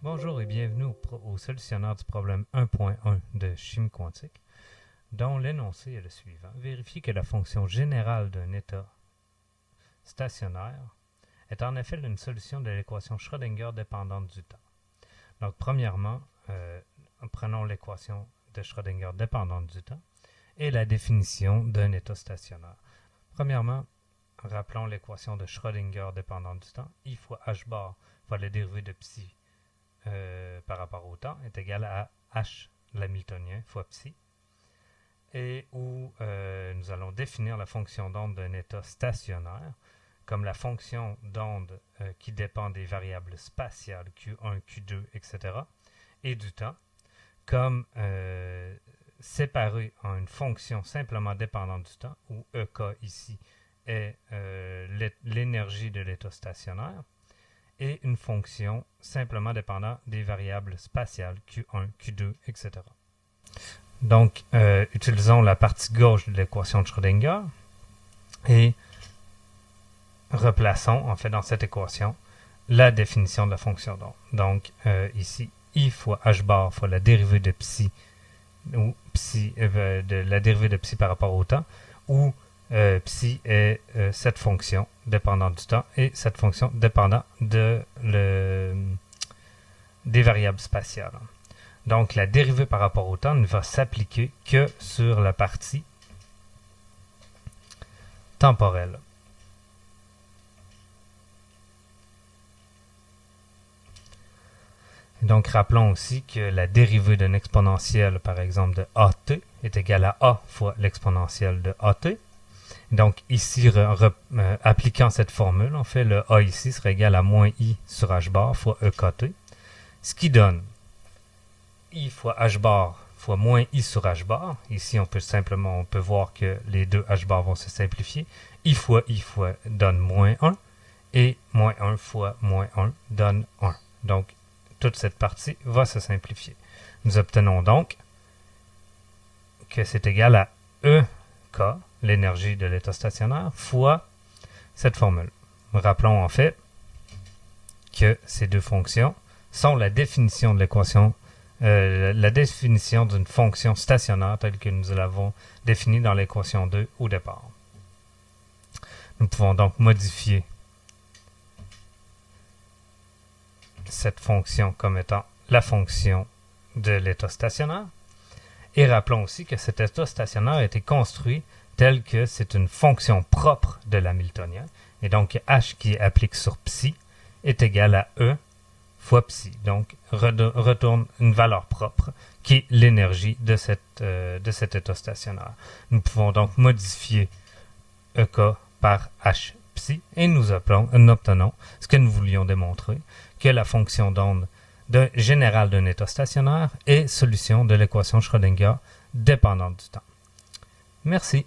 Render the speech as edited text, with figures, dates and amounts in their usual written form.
Bonjour et bienvenue au solutionnaire du problème 1.1 de chimie quantique, dont l'énoncé est le suivant. Vérifiez que la fonction générale d'un état stationnaire est en effet une solution de l'équation Schrödinger dépendante du temps. Donc, premièrement, prenons l'équation de Schrödinger dépendante du temps et la définition d'un état stationnaire. Premièrement, rappelons l'équation de Schrödinger dépendante du temps. I fois h bar fois la dérivée de psi par rapport au temps est égal à h l'hamiltonien fois psi, et où nous allons définir la fonction d'onde d'un état stationnaire comme la fonction d'onde qui dépend des variables spatiales Q1, Q2, etc. et du temps comme séparée en une fonction simplement dépendante du temps, où EK ici est l'énergie de l'état stationnaire, et une fonction simplement dépendant des variables spatiales Q1, Q2, etc. Donc, utilisons la partie gauche de l'équation de Schrödinger et replaçons en fait dans cette équation la définition de la fonction d'onde. Donc, ici, I fois h bar fois la dérivée de psi, ou psi, de la dérivée de psi par rapport au temps, où psi est cette fonction dépendante du temps et cette fonction dépendante des variables spatiales. Donc, la dérivée par rapport au temps ne va s'appliquer que sur la partie temporelle. Donc, rappelons aussi que la dérivée d'une exponentielle, par exemple, de AT est égale à A fois l'exponentielle de AT. Donc, ici, appliquant cette formule, en fait, le A ici serait égal à moins I sur H bar fois EKT, ce qui donne I fois H bar fois moins I sur H bar. Ici, on peut voir que les deux H bar vont se simplifier. I fois donne moins 1, et moins 1 fois moins 1 donne 1. Donc, toute cette partie va se simplifier. Nous obtenons donc que c'est égal à EK, l'énergie de l'état stationnaire, fois cette formule. Rappelons en fait que ces deux fonctions sont la définition de l'équation, la définition d'une fonction stationnaire telle que nous l'avons définie dans l'équation 2 au départ. Nous pouvons donc modifier cette fonction comme étant la fonction de l'état stationnaire. Et rappelons aussi que cet état stationnaire a été construit tel que c'est une fonction propre de l'hamiltonien. Et donc, h qui applique sur psi est égal à E fois psi. Donc, retourne une valeur propre qui est l'énergie de cet état stationnaire. Nous pouvons donc modifier EK par h psi et nous obtenons ce que nous voulions démontrer, que la fonction d'onde générale d'un état stationnaire est solution de l'équation Schrödinger dépendante du temps. Merci.